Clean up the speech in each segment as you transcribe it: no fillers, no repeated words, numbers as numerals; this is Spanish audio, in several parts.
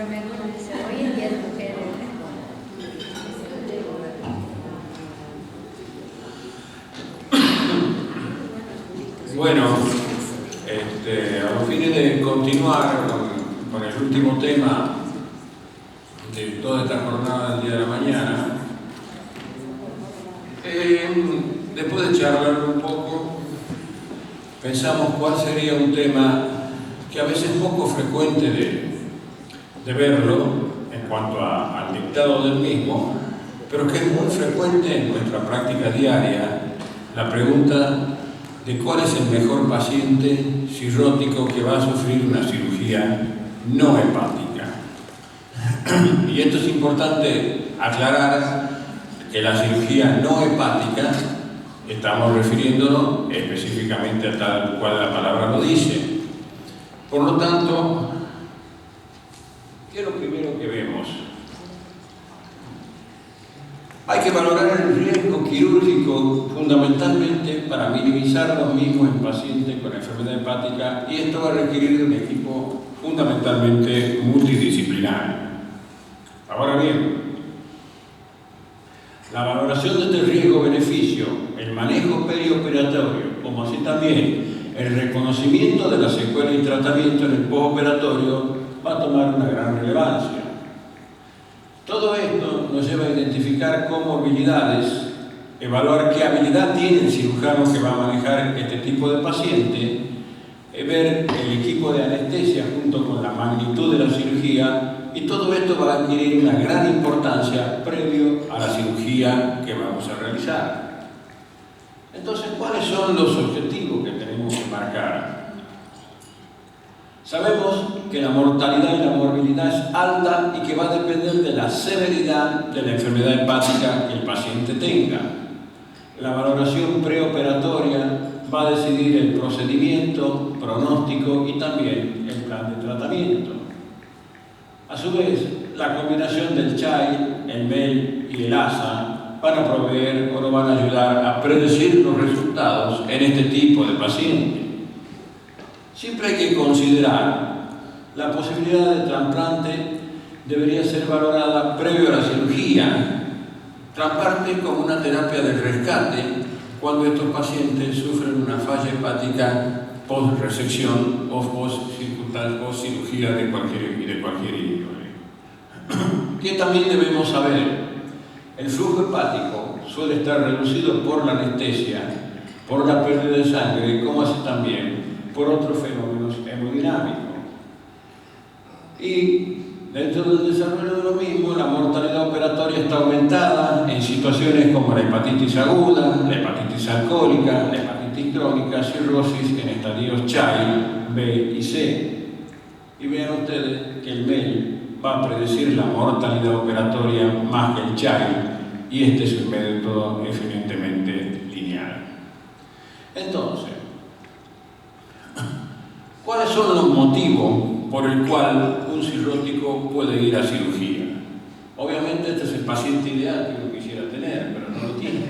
pero me gusta, dice, hoy en día las mujeres. Bueno, a los fines de continuar con el último tema de toda esta jornada del día de la mañana, después de charlar un poco, pensamos cuál sería un tema que a veces es poco frecuente de verlo en cuanto al dictado del mismo, pero que es muy frecuente en nuestra práctica diaria, la pregunta de cuál es el mejor paciente cirrótico que va a sufrir una cirugía no hepática. Y esto es importante aclarar que la cirugía no hepática estamos refiriéndonos específicamente a tal cual la palabra lo dice. Por lo tanto, ¿qué es lo primero que vemos? Hay que valorar el riesgo quirúrgico fundamentalmente para minimizar los mismos en pacientes con enfermedad hepática, y esto va a requerir de un equipo fundamentalmente multidisciplinario. Ahora bien, la valoración de este riesgo-beneficio, el manejo perioperatorio, como así también el reconocimiento de la secuela y tratamiento en el postoperatorio va a tomar una gran relevancia. Todo esto nos lleva a identificar comorbilidades, evaluar qué habilidad tiene el cirujano que va a manejar este tipo de paciente, ver el equipo de anestesia junto con la magnitud de la cirugía, y todo esto va a adquirir una gran importancia previo a la cirugía que vamos a realizar. Entonces, ¿cuáles son los objetivos que tenemos que marcar? Sabemos que la mortalidad y la morbilidad es alta y que va a depender de la severidad de la enfermedad hepática que el paciente tenga. La valoración preoperatoria va a decidir el procedimiento, pronóstico y también el plan de tratamiento. A su vez, la combinación del CHAI, el MEL y el ASA van a proveer o nos van a ayudar a predecir los resultados en este tipo de pacientes. Siempre hay que considerar la posibilidad de trasplante, debería ser valorada previo a la cirugía. Trasplante como una terapia de rescate cuando estos pacientes sufren una falla hepática post-resección o post-cirugía de cualquier índole. ¿Qué también debemos saber? El flujo hepático suele estar reducido por la anestesia, por la pérdida de sangre, como así también por otros fenómenos hemodinámicos. Y dentro del desarrollo de lo mismo, la mortalidad operatoria está aumentada en situaciones como la hepatitis aguda, la hepatitis alcohólica, la hepatitis crónica, cirrosis en estadios CHAI, B y C. Y vean ustedes que el MEL va a predecir la mortalidad operatoria más que el CHAI, y este es un método evidentemente lineal. Entonces, ¿cuáles son los motivos por el cual un cirrótico puede ir a cirugía? Obviamente este es el paciente ideal que uno quisiera tener, pero no lo tiene.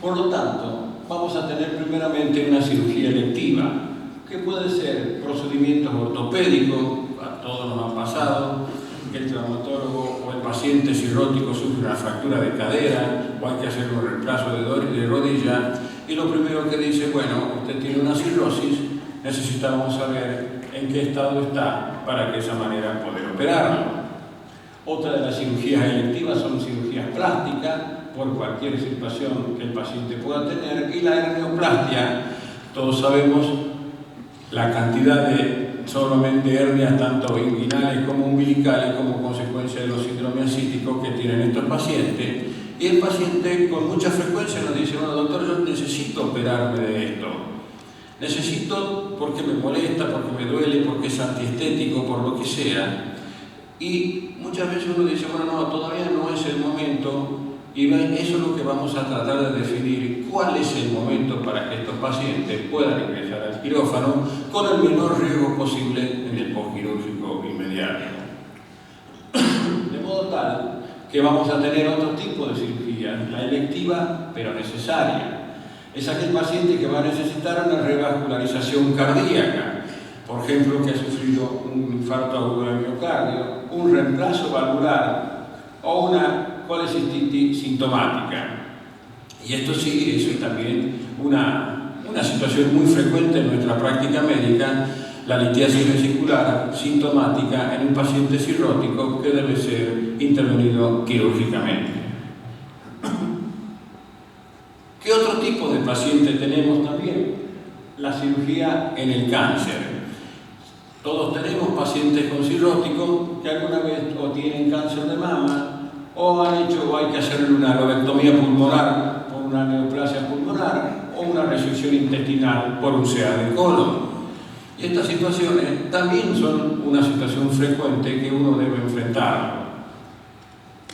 Por lo tanto, vamos a tener primeramente una cirugía electiva, que puede ser procedimientos ortopédicos. A todos nos ha pasado que el traumatólogo o el paciente cirrótico sufre una fractura de cadera o hay que hacer un reemplazo de rodilla, y lo primero que dice, bueno, usted tiene una cirrosis, necesitamos saber en qué estado está para que de esa manera poder operarlo. Otra de las cirugías electivas son cirugías plásticas por cualquier situación que el paciente pueda tener, y la hernioplastia. Todos sabemos la cantidad de solamente hernias tanto inguinales como umbilicales como consecuencia de los síndromes ascíticos que tienen estos pacientes, y el paciente con mucha frecuencia nos dice, bueno, doctor, yo necesito operarme de esto. Necesito porque me molesta, porque me duele, porque es antiestético, por lo que sea. Y muchas veces uno dice, bueno, no, todavía no es el momento, y eso es lo que vamos a tratar de definir, cuál es el momento para que estos pacientes puedan ingresar al quirófano con el menor riesgo posible en el postquirúrgico inmediato. De modo tal que vamos a tener otro tipo de cirugía, la electiva pero necesaria. Es aquel paciente que va a necesitar una revascularización cardíaca. ¿Por ejemplo, que ha sufrido un infarto agudo del miocardio, un reemplazo valvular o una colecistitis sintomática. Y esto sí, eso es también una situación muy frecuente en nuestra práctica médica, la litiasis vesicular sintomática en un paciente cirrótico que debe ser intervenido quirúrgicamente. ¿Qué otro tipo de paciente tenemos también? La cirugía en el cáncer. Todos tenemos pacientes con cirrótico que alguna vez o tienen cáncer de mama o han hecho o hay que hacerle una lobectomía pulmonar por una neoplasia pulmonar o una resección intestinal por un CA de colon. Y estas situaciones también son una situación frecuente que uno debe enfrentar.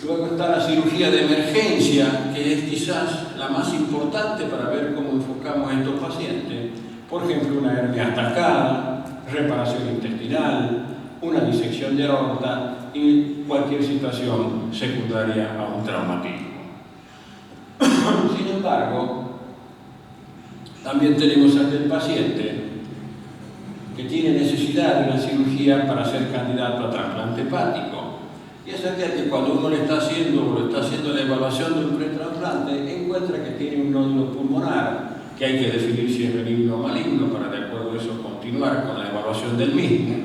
Luego está la cirugía de emergencia, que es quizás la más importante para ver cómo enfocamos a estos pacientes. Por ejemplo, una hernia atacada, reparación intestinal, una disección de aorta y cualquier situación secundaria a un traumatismo. Sin embargo, también tenemos aquel paciente que tiene necesidad de una cirugía para ser candidato a trasplante hepático. Y es aquel que cuando uno le está haciendo la evaluación de un pretrasplante, encuentra que tiene un nódulo pulmonar, que hay que definir si es benigno o maligno para de acuerdo a eso continuar con la evaluación del mismo.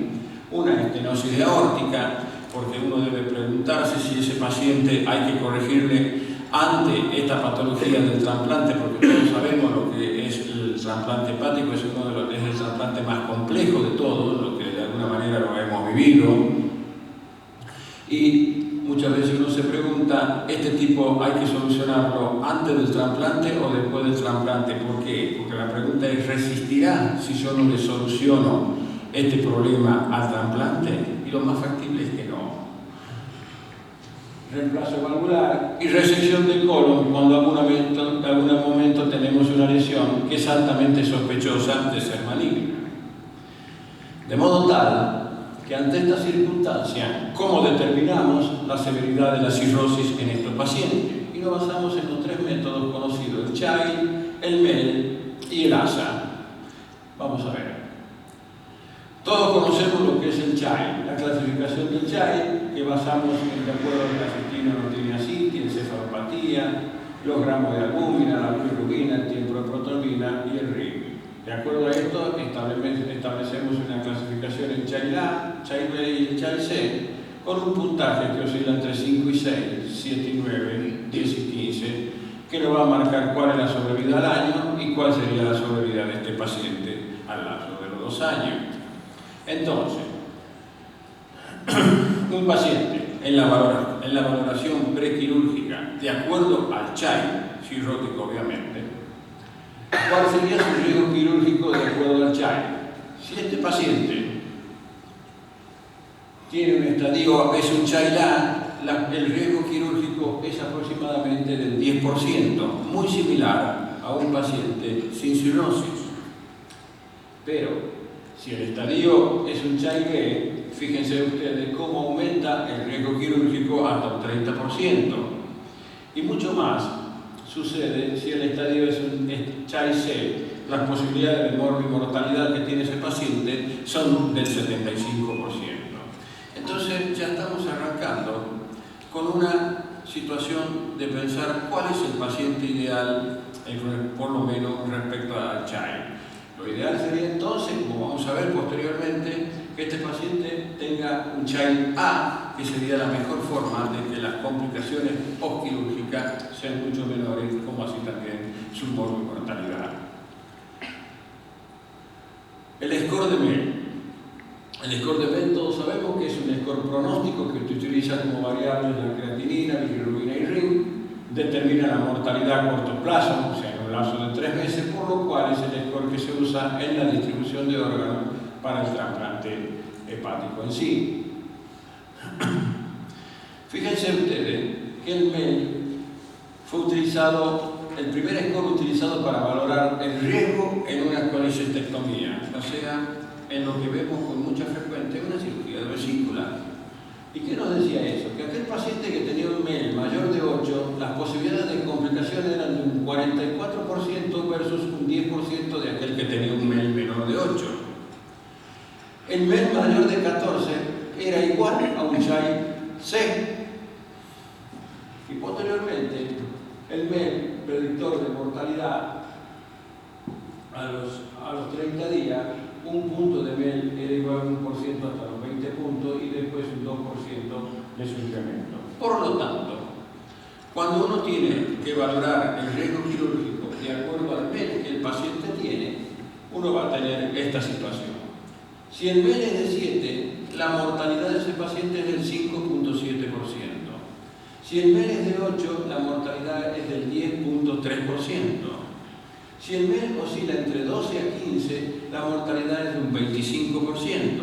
Una estenosis aórtica, porque uno debe preguntarse si ese paciente hay que corregirle ante esta patología del trasplante, porque todos sabemos lo que es el trasplante hepático, es el trasplante más complejo de todos, lo que de alguna manera lo hemos vivido. Y muchas veces uno se pregunta, ¿este tipo hay que solucionarlo antes del trasplante o después del trasplante? ¿Por qué? Porque la pregunta es, ¿resistirá si yo no le soluciono este problema al trasplante? Y lo más factible es que no. Reemplazo valvular y resección del colon cuando en algún momento tenemos una lesión que es altamente sospechosa de ser maligna. De modo tal que ante esta circunstancia, ¿cómo determinamos la severidad de la cirrosis en estos pacientes? Y nos basamos en los tres métodos conocidos, el CHAI, el MEL y el ASA. Vamos a ver. Todos conocemos lo que es el CHAI, la clasificación del CHAI, que basamos en de acuerdo a la acetina, notinaciti, encefalopatía, los gramos de albúmina, la bilirrubina, el tiempo de protonina y el RIG. De acuerdo a esto, establecemos una clasificación en CHAI-A, CHAI-B y el CHAI-C, con un puntaje que oscila entre 5 y 6, 7 y 9, 10 y 15, que nos va a marcar cuál es la sobrevida al año y cuál sería la sobrevida de este paciente al lapso de los 2 años. Entonces, un paciente en la valoración prequirúrgica, de acuerdo al CHAI, cirrótico obviamente, ¿cuál sería su riesgo quirúrgico de acuerdo al CHAI? Si este paciente tiene un estadio, es un CHAI-A, el riesgo quirúrgico es aproximadamente del 10%, muy similar a un paciente sin cirrosis. Pero si el estadio es un CHAI-B, fíjense ustedes cómo aumenta el riesgo quirúrgico hasta un 30%. Y mucho más sucede si el estadio es un CHAI-C. Las posibilidades de mortalidad que tiene ese paciente son del 75%. Entonces ya estamos arrancando con una situación de pensar cuál es el paciente ideal, por lo menos respecto al CHAI. Lo ideal sería entonces, como vamos a ver posteriormente, que este paciente tenga un CHAI-A, que sería la mejor forma de que las complicaciones postquirúrgicas sean mucho menores, como así también su mortalidad. El score de MEL. El score de MEL todos sabemos que es un score pronóstico que se utiliza como variables la creatinina, bilirrubina y RIG, determina la mortalidad a corto plazo, o sea, en un lapso de 3 meses, por lo cual es el score que se usa en la distribución de órganos para el trasplante hepático en sí. Fíjense ustedes que el MEL fue utilizado, el primer score utilizado para valorar el riesgo en una colecistectomía, o sea, en lo que vemos con mucha frecuencia, una cirugía de vesícula. ¿Y qué nos decía eso? Que aquel paciente que tenía un MEL mayor de 8, las posibilidades de complicaciones eran de un 44% versus un 10% de aquel que tenía un MEL menor de 8. El MEL mayor de 14 era igual a un CHAI C. Y posteriormente, el MEL predictor de mortalidad a los 30 días, un punto de MEL era igual a 1% hasta los 20 puntos y después un 2% de su incremento. Por lo tanto, cuando uno tiene que valorar el riesgo quirúrgico de acuerdo al MEL que el paciente tiene, uno va a tener esta situación. Si el MEL es de 7, la mortalidad de ese paciente es del 5.7%. Si el MEL es de 8, la mortalidad es del 10.3%. Si el MEL oscila entre 12 a 15, la mortalidad es de un 25%.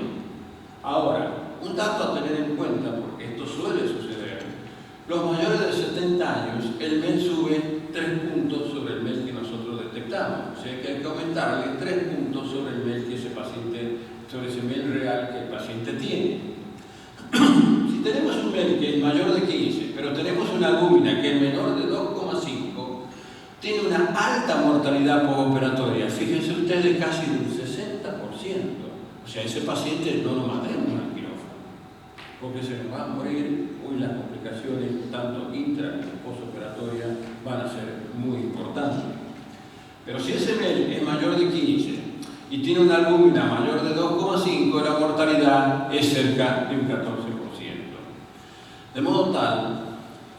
Ahora, un dato a tener en cuenta, porque esto suele suceder. Los mayores de 70 años, el MEL sube 3 puntos sobre el MEL que nosotros detectamos. O sea que hay que aumentarle 3 puntos sobre el MEL que ese paciente, sobre ese MEL real que el paciente tiene. Si tenemos un MEL que es mayor de 15, pero tenemos una albúmina que es menor de 2,5, tiene una alta mortalidad postoperatoria. Fíjense ustedes, casi del 60%. O sea, ese paciente no lo mandemos al quirófano, porque se nos va a morir. Hoy las complicaciones, tanto intra como postoperatorias, van a ser muy importantes. Pero si ese MEL es mayor de 15 y tiene una albúmina mayor de 2,5, la mortalidad es cerca de un 14%. De modo tal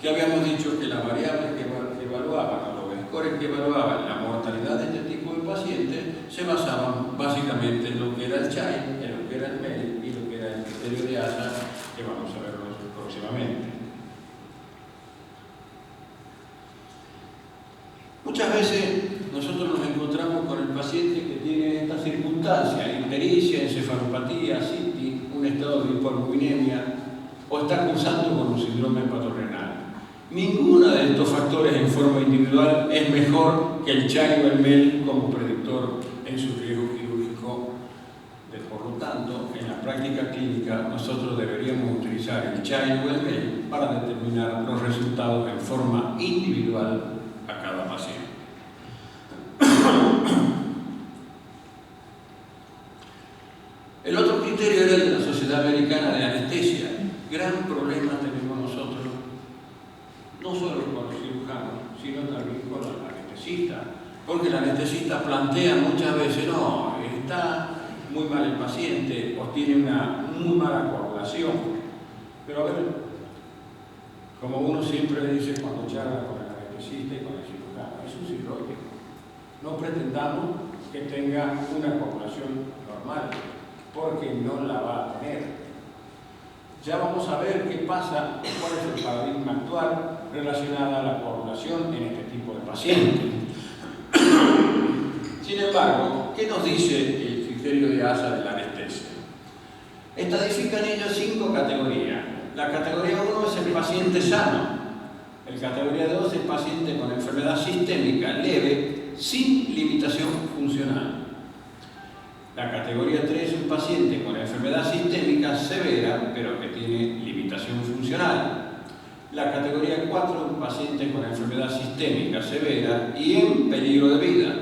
que habíamos dicho que las variables que evaluaban, o los scores que evaluaban la mortalidad de este tipo de pacientes, se basaban básicamente en lo que era el CHAI, en lo que era el MEL y lo que era el criterio de ASA, que vamos a verlo próximamente. Muchas veces nosotros nos encontramos con el paciente que tiene estas circunstancias: ictericia, encefalopatía, CITI, un estado de hipoalbuminemia, o está cursando con un síndrome hepatorenal. Ninguno de estos factores en forma individual es mejor que el CHAI o el MEL como predictor en su riesgo quirúrgico. Por lo tanto, en la práctica clínica nosotros deberíamos utilizar el CHAI o el MEL para determinar los resultados en forma individual a cada paciente. El otro criterio era el de la Sociedad Americana de Anestesia. Gran problema tenemos nosotros, no solo con los cirujanos, sino también con los anestesistas, porque el anestesista plantea muchas veces: no, está muy mal el paciente o tiene una muy mala coagulación. Pero a ver, como uno siempre le dice cuando charla con el anestesista y con el cirujano, es un cirrótico. No pretendamos que tenga una coagulación normal, porque no la va a tener. Ya vamos a ver qué pasa, cuál es el paradigma actual relacionado a la coagulación en este tipo de pacientes. Sin embargo, ¿qué nos dice el criterio de ASA de la anestesia? Estadifican ellos 5 categorías. La categoría 1 es el paciente sano. El categoría 2 es el paciente con enfermedad sistémica leve, sin limitación funcional. La categoría 3 es un paciente con enfermedad sistémica severa, pero que tiene limitación funcional. La categoría 4 es un paciente con enfermedad sistémica severa y en peligro de vida.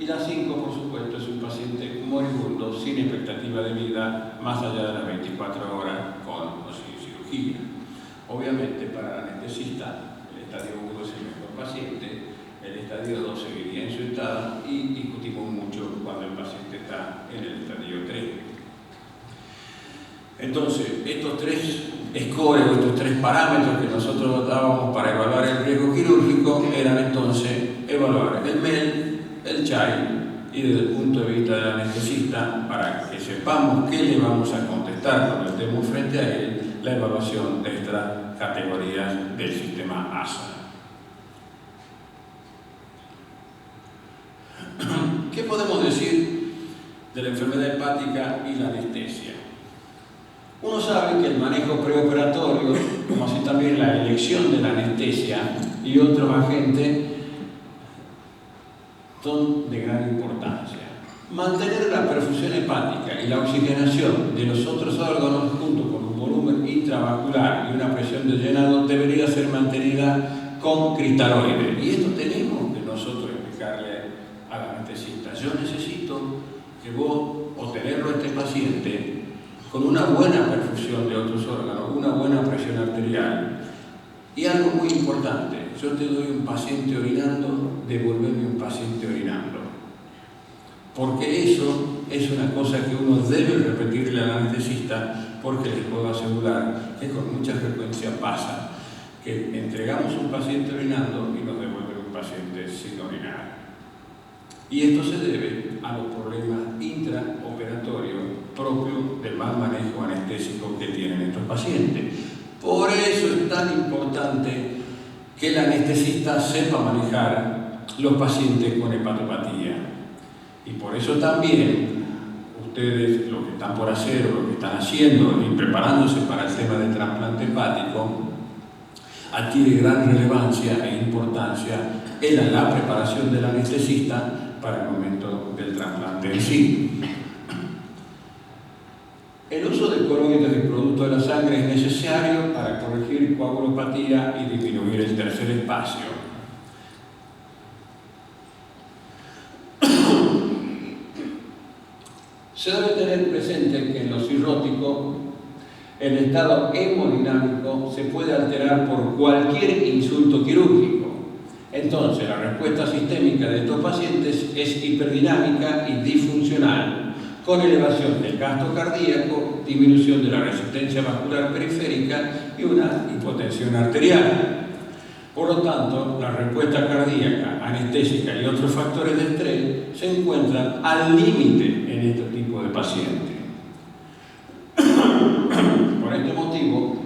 Y la 5, por supuesto, es un paciente moribundo, sin expectativa de vida, más allá de las 24 horas, con o sin cirugía. Obviamente, para el anestesista, el estadio 1 es el mejor paciente. El estadio 2 seguiría en su estado y discutimos mucho cuando el paciente está en el estadio 3. Entonces, estos 3 scores, estos 3 parámetros que nosotros dábamos para evaluar el riesgo quirúrgico eran entonces evaluar el MEL, el CHAI y desde el punto de vista del anestesista, para que sepamos qué le vamos a contestar cuando estemos frente a él, la evaluación de estas categorías del sistema ASA. ¿Qué podemos decir de la enfermedad hepática y la anestesia? Uno sabe que el manejo preoperatorio, como así también la elección de la anestesia y otros agentes, son de gran importancia. Mantener la perfusión hepática y la oxigenación de los otros órganos junto con un volumen intravascular y una presión de llenado debería ser mantenida con cristaloides. Y esto tenemos que nosotros explicarle al anestesista: yo necesito que vos, o tenerlo a este paciente, con una buena perfusión de otros órganos, una buena presión arterial. Y algo muy importante, yo te doy un paciente orinando, devolverme un paciente orinando. Porque eso es una cosa que uno debe repetirle al anestesista, porque les puedo asegurar que con mucha frecuencia pasa que entregamos un paciente orinando y nos devuelven un paciente sin orinar. Y esto se debe a los problemas intraoperatorios propios del mal manejo anestésico que tienen estos pacientes. Por eso es tan importante que el anestesista sepa manejar los pacientes con hepatopatía. Y por eso también ustedes, los que están por hacer o los que están haciendo y preparándose para el tema del trasplante hepático, adquiere gran relevancia e importancia en la preparación del anestesista para el momento del trasplante en sí. El uso de coloides de producto de la sangre es necesario para corregir coagulopatía y disminuir el tercer espacio. Se debe tener presente que en los cirróticos el estado hemodinámico se puede alterar por cualquier insulto quirúrgico. Entonces, la respuesta sistémica de estos pacientes es hiperdinámica y disfuncional, con elevación del gasto cardíaco, disminución de la resistencia vascular periférica y una hipotensión arterial. Por lo tanto, la respuesta cardíaca, anestésica y otros factores de estrés se encuentran al límite en este tipo de pacientes. Por este motivo,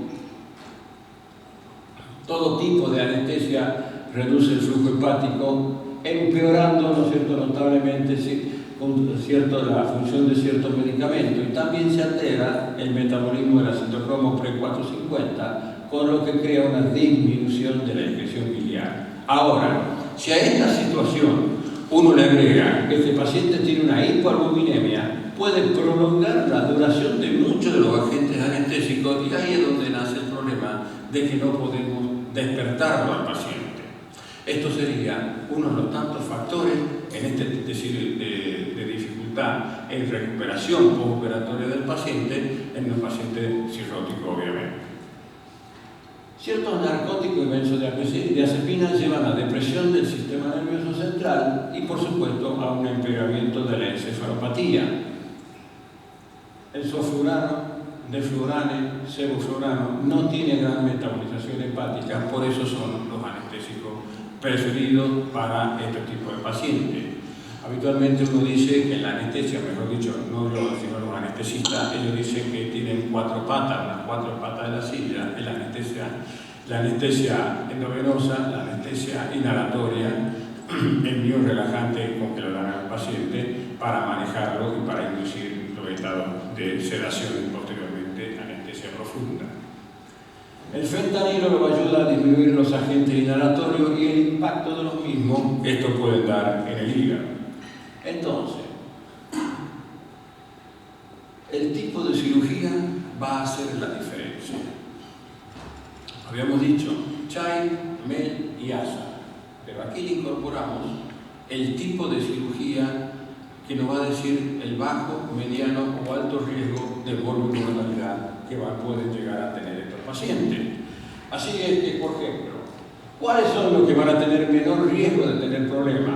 todo tipo de anestesia reduce el flujo hepático, empeorando, ¿no es cierto?, notablemente la función de ciertos medicamentos, y también se altera el metabolismo del citocromo pre-450, con lo que crea una disminución de la excreción biliar. Ahora, si a esta situación uno le agrega que este paciente tiene una hipoalbuminemia, puede prolongar la duración de muchos de los agentes anestésicos, y ahí es donde nace el problema de que no podemos despertarlo al paciente. Esto sería uno de los tantos factores en este de dificultad en recuperación postoperatoria del paciente en los pacientes cirróticos, obviamente. Ciertos narcóticos y benzodiazepinas llevan a depresión del sistema nervioso central y, por supuesto, a un empeoramiento de la encefalopatía. El sulfurano, deflurane, sevoflurano no tiene gran metabolización hepática, por eso son los anestésicos preferidos para este tipo de pacientes. Habitualmente uno dice que la anestesia, mejor dicho, no yo, sino los anestesistas, ellos dicen que tienen 4 patas, las 4 patas de la silla, la anestesia endovenosa, la anestesia inhalatoria, el biorelajante con que lo dan al paciente para manejarlo y para inducir los estados de sedación y posteriormente anestesia profunda. El fentanilo lo ayuda a disminuir los agentes inhalatorios y el impacto de los mismos esto puede dar en el hígado. Entonces, el tipo de cirugía va a hacer la diferencia. Habíamos dicho Child, MEL y ASA, pero aquí le incorporamos el tipo de cirugía que nos va a decir el bajo, mediano o alto riesgo de mortalidad que pueden llegar a tener estos pacientes. Así es que, por ejemplo, ¿cuáles son los que van a tener menor riesgo de tener problemas?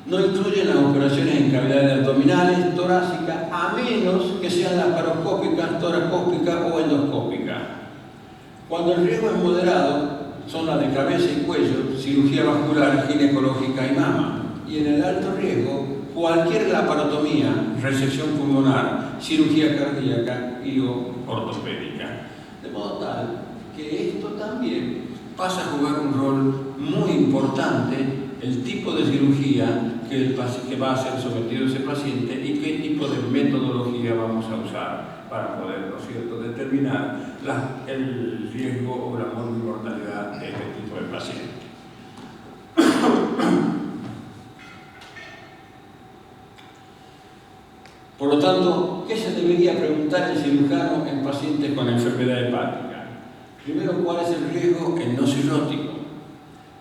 No incluyen las operaciones en cavidades abdominales, torácicas, a menos que sean laparoscópicas, toracópicas o endoscópicas. Cuando el riesgo es moderado, son las de cabeza y cuello, cirugía vascular, ginecológica y mama. Y en el alto riesgo, cualquier laparotomía, resección pulmonar, cirugía cardíaca y o ortopédica. De modo tal que esto también pasa a jugar un rol muy importante, el tipo de cirugía que va a ser sometido ese paciente y qué tipo de metodología vamos a usar para poder, ¿no es cierto?, determinar el riesgo o la mortalidad de este tipo de paciente. Por lo tanto, ¿qué se debería preguntar el cirujano en pacientes con enfermedad hepática? Primero, ¿cuál es el riesgo en no cirrótico?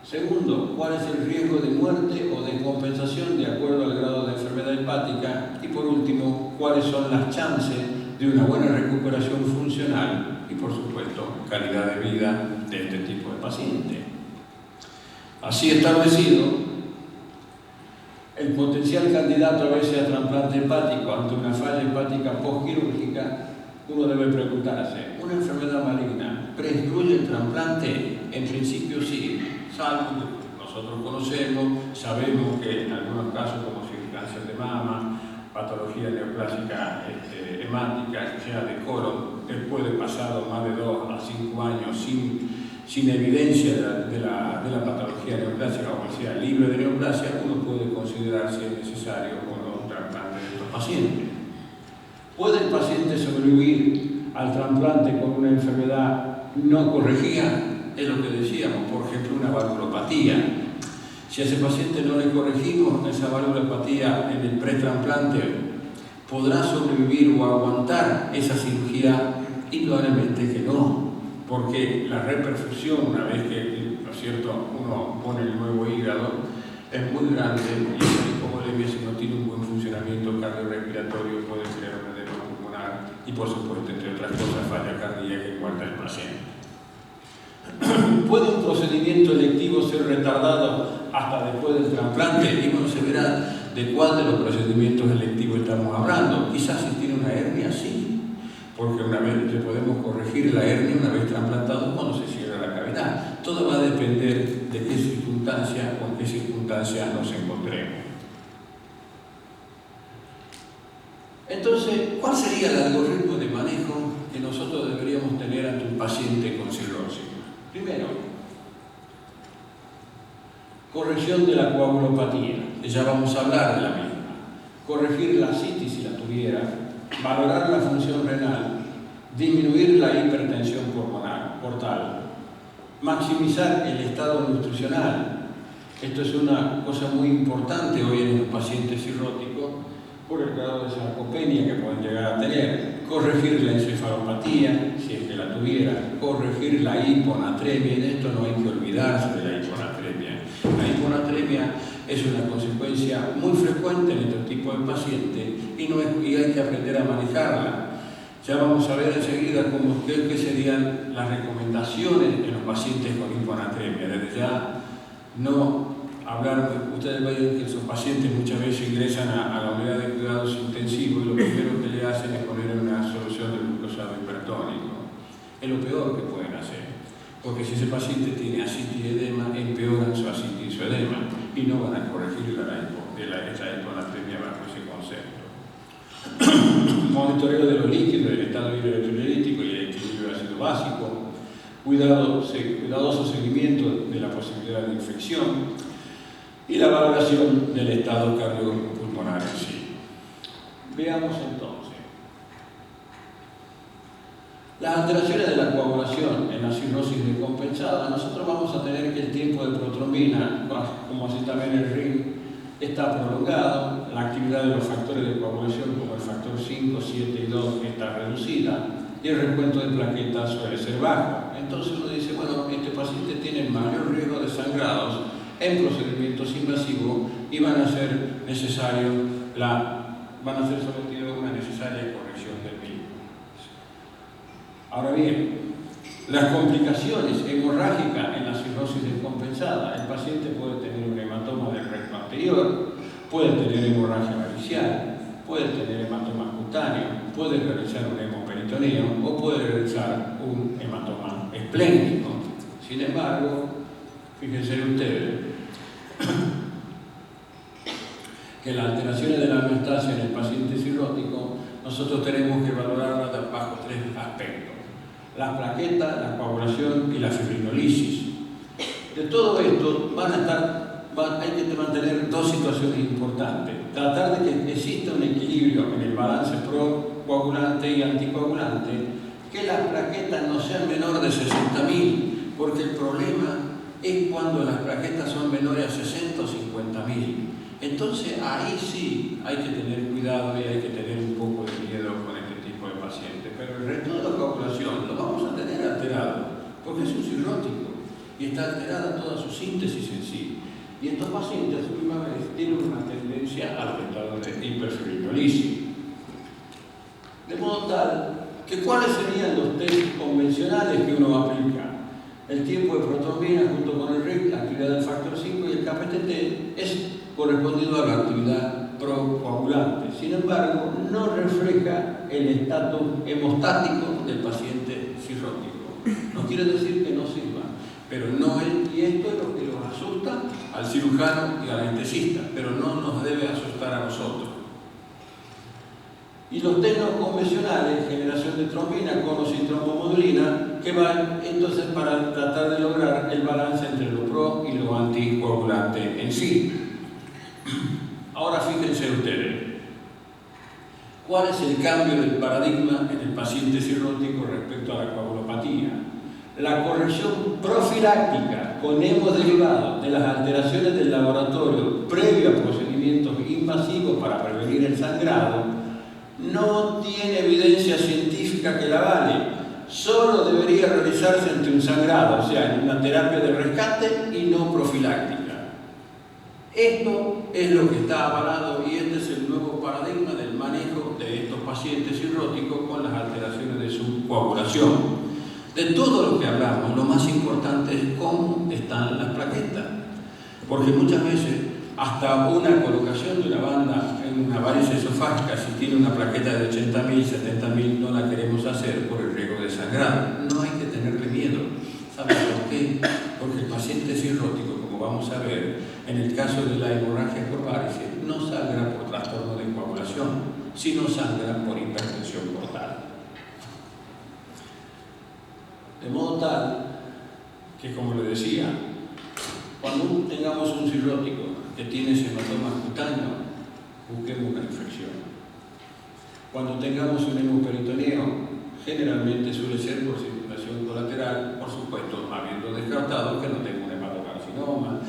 Segundo, ¿cuál es el riesgo de muerte o de compensación de acuerdo al grado de enfermedad hepática? Y por último, ¿cuáles son las chances de una buena recuperación funcional y, por supuesto, calidad de vida de este tipo de paciente. Así establecido, el potencial candidato a veces a trasplante hepático ante una falla hepática postquirúrgica, uno debe preguntarse, ¿una enfermedad maligna precluye el trasplante? En principio sí, salvo que nosotros conocemos, sabemos que en algunos casos, como si el cáncer de mama, patología neoplásica hemática, ya de colon, después de pasado más de 2 a 5 años sin evidencia de la patología neoplásica, o sea, libre de neoplasia, uno puede considerar si es necesario o no un trasplante de estos pacientes. ¿Puede el paciente sobrevivir al trasplante con una enfermedad no corregida? Es lo que decíamos, por ejemplo, una valvulopatía. Si a ese paciente no le corregimos esa valvulopatía en el pretrasplante, ¿podrá sobrevivir o aguantar esa cirugía? Indudablemente que no, porque la reperfusión, una vez que, ¿no es cierto?, uno pone el nuevo hígado, es muy grande y esa hipovolemia, si no tiene un buen funcionamiento cardiorrespiratorio, puede crear un edema pulmonar y, por supuesto, entre otras cosas, falla cardíaca y muerte del paciente. ¿Puede un procedimiento electivo ser retardado hasta después del trasplante? Y bueno, se verá de cuál de los procedimientos electivos estamos hablando. Quizás si tiene una hernia, sí, porque una vez le podemos corregir la hernia una vez trasplantado cuando se cierra la cavidad. Todo va a depender de qué circunstancia o en qué circunstancias nos encontremos. Entonces, ¿cuál sería el algoritmo de manejo que nosotros deberíamos tener ante un paciente con cirrosis? Primero, corrección de la coagulopatía, que ya vamos a hablar de la misma. Corregir la ascitis si la tuviera, valorar la función renal, disminuir la hipertensión portal, maximizar el estado nutricional. Esto es una cosa muy importante hoy en los pacientes cirróticos por el grado de sarcopenia que pueden llegar a tener. Corregir la encefalopatía, si es que la tuviera, corregir la hiponatremia, y de esto no hay que olvidarse de la hiponatremia. La hiponatremia es una consecuencia muy frecuente en este tipo de pacientes y hay que aprender a manejarla. Ya vamos a ver enseguida qué serían las recomendaciones en los pacientes con hiponatremia. Desde ya no hablar, ustedes ven que esos pacientes muchas veces ingresan a la unidad de cuidados intensivos y lo primero que le hacen es poner una solución de glucosado hipertónico. Es lo peor que pueden hacer, porque si ese paciente tiene ascitis y edema, empeoran su ascitis y su edema y no van a corregir esa hiponatremia bajo ese concepto. Monitoreo de los líquidos, del estado hidroelectrolítico y el equilibrio de ácido básico, cuidadoso seguimiento de la posibilidad de infección y la valoración del estado cardiopulmonar en sí. Veamos entonces. Las alteraciones de la coagulación en la cirrosis descompensada, nosotros vamos a tener que el tiempo de protrombina, como así también el RIN, está prolongado, la actividad de los factores de coagulación como el factor 5, 7 y 2 está reducida y el recuento de plaquetas suele ser bajo. Entonces uno dice, bueno, este paciente tiene mayor riesgo de sangrados en procedimientos invasivos y van a ser sometidos a una necesaria corrección del mismo. Ahora bien, las complicaciones hemorrágicas en la cirrosis descompensada, el paciente puede tener un hematoma del recto anterior, puede tener hemorragia varicial, puede tener hematoma cutáneo, puede realizar un hemoperitoneo o puede realizar un hematoma esplénico. Sin embargo, fíjense ustedes que las alteraciones de la homeostasia en el paciente cirrótico nosotros tenemos que valorarlas bajo 3 aspectos: las plaquetas, la coagulación y la fibrinolisis. De todo esto hay que mantener 2 situaciones importantes: tratar de que exista un equilibrio en el balance procoagulante y anticoagulante, que las plaquetas no sean menores de 60.000, porque el problema es cuando las plaquetas son menores a 60 o 50.000. Entonces ahí sí hay que tener cuidado y hay que tener un poco de miedo con este tipo de pacientes. Pero el resto de la coagulación lo vamos a tener alterado, porque es un cirrótico y está alterada toda su síntesis en sí. Y estos pacientes a su misma vez tienen una tendencia al estado de hiperfibrinolisis. De modo modo tal que cuáles serían los test convencionales que uno aplica. El tiempo de protrombina junto con el RIC, la actividad del factor 5 y el KPTT es correspondido a la actividad procoagulante. Sin embargo, no refleja el estatus hemostático del paciente cirrótico. No quiere decir que no sirva, pero no es, y esto es lo que los asusta al cirujano y al anestesista, pero no nos debe asustar a nosotros. Y los test no convencionales, generación de trombina con o sin trombomodulina, que van entonces para tratar de lograr el balance entre lo pro y lo anticoagulante en sí. Ahora fíjense ustedes, ¿cuál es el cambio del paradigma en el paciente cirrótico respecto a la coagulopatía? La corrección profiláctica con hemoderivados de las alteraciones del laboratorio previo a procedimientos invasivos para prevenir el sangrado no tiene evidencia científica que la vale. Solo debería realizarse ante un sangrado, o sea, en una terapia de rescate y no profiláctica. Esto es lo que está avalado y este es el nuevo paradigma del manejo de estos pacientes cirróticos con las alteraciones de su coagulación. De todo lo que hablamos, lo más importante es cómo están las plaquetas, porque muchas veces hasta una colocación de una banda en una varices esofágica, si tiene una plaqueta de 80.000, 70.000, no la queremos hacer por el riesgo de sangrado. No hay que tenerle miedo. ¿Saben por qué? Porque el paciente cirrótico, como vamos a ver, en el caso de la hemorragia por varices, no sangra por trastorno de coagulación, sino sangra por hipertensión portal. De modo tal que, como le decía, cuando tengamos un cirrótico que tiene hematoma cutáneo, busquemos una infección. Cuando tengamos un hemoperitoneo, generalmente suele ser por circulación colateral, por supuesto, habiendo descartado que no tenga un hepatocarcinoma.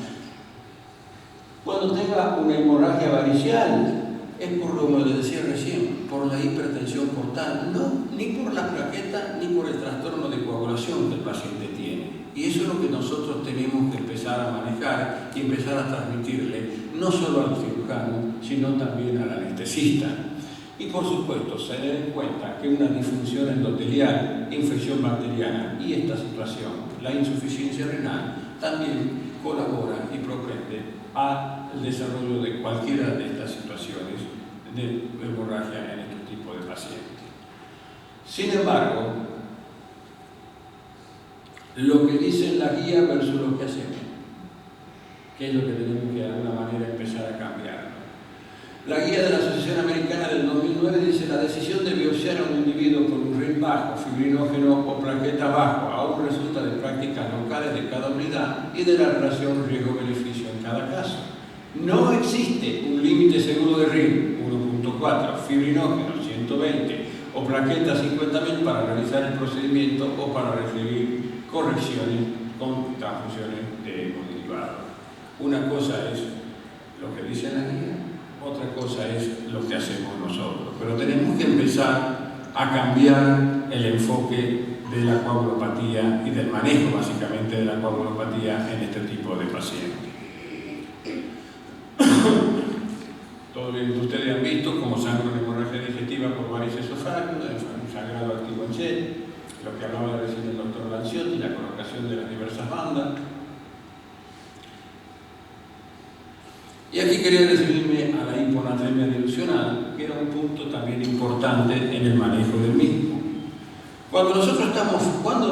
Cuando tenga una hemorragia varicial, es por lo que les decía recién, por la hipertensión portal, no ni por la plaqueta ni por el trastorno de coagulación que el paciente tiene. Y eso es lo que nosotros tenemos que empezar a manejar y empezar a transmitirle, no solo al cirujano, sino también al anestesista. Y por supuesto, tener en cuenta que una disfunción endotelial, infección bacteriana y esta situación, la insuficiencia renal, también colabora y propende al desarrollo de cualquiera de estas situaciones de hemorragia en este tipo de pacientes. Sin embargo, lo que dicen la guía versus lo que hacemos, que es lo que tenemos que de alguna manera empezar a cambiar. La guía de la Asociación Americana del 2009 dice: la decisión de biopsiar a un individuo por un RIN bajo, fibrinógeno o plaqueta bajo aún resulta de prácticas locales de cada unidad y de la relación riesgo-beneficio en cada caso. No existe un límite seguro de RIN 1.4, fibrinógeno 120 o plaqueta 50.000 para realizar el procedimiento o para referir correcciones con transfusiones de hemoderivados. Una cosa es lo que dice la guía, otra cosa es lo que hacemos nosotros. Pero tenemos que empezar a cambiar el enfoque de la coagulopatía y del manejo básicamente de la coagulopatía en este tipo de pacientes. Todos ustedes han visto cómo sangra una hemorragia digestiva por varices esofágicas, un sangrado activo en Chet, lo que hablaba recién el doctor Lanciotti, la colocación de las diversas bandas. Y aquí quería referirme a la hiponatremia dilucional, que era un punto también importante en el manejo del mismo. Cuando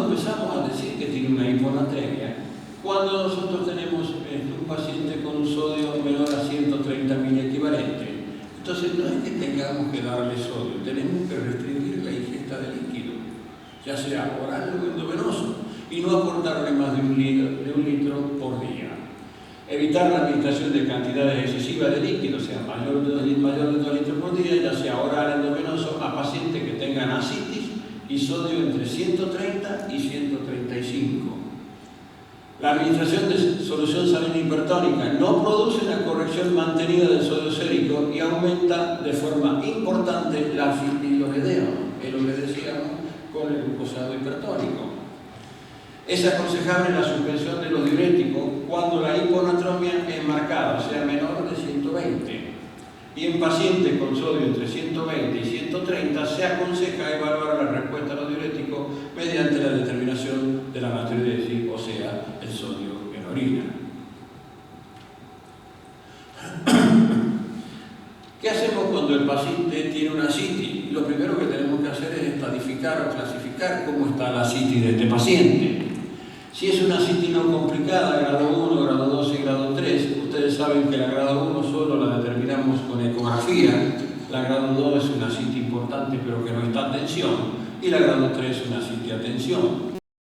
empezamos a decir que tiene una hiponatremia, cuando nosotros tenemos un paciente con un sodio menor a 130.000 equivalente, entonces no es que tengamos que darle sodio, tenemos que restringir la ingesta de líquido, ya sea oral o endovenoso, y no aportarle más de un litro por día. Evitar la administración de cantidades excesivas de líquido, o sea, mayor de 2 litros por día, ya sea oral endovenoso, a pacientes que tengan ascitis y sodio entre 130 y 135. La administración de solución salina hipertónica no produce una corrección mantenida del sodio sérico y aumenta de forma importante la fibrilogedema, es lo que decíamos con el glucosado hipertónico. Es aconsejable la suspensión de los diuréticos cuando la hiponatremia es marcada, o sea, menor de 120. Y en pacientes con sodio entre 120 y 130, 130 se aconseja evaluar la respuesta a los diuréticos mediante la determinación de la natriuresis, o sea, el sodio en orina. ¿Qué hacemos cuando el paciente tiene una citis? Lo primero que tenemos que hacer es estadificar o clasificar cómo está la citis de este paciente. Si es una citis no complicada, grado 1, grado 2 y grado 3, ustedes saben que la grado 1 solo la determinamos con ecografía, la grado 2 es una citis importante pero que no está a tensión, y la grado 3 es una citis a tensión.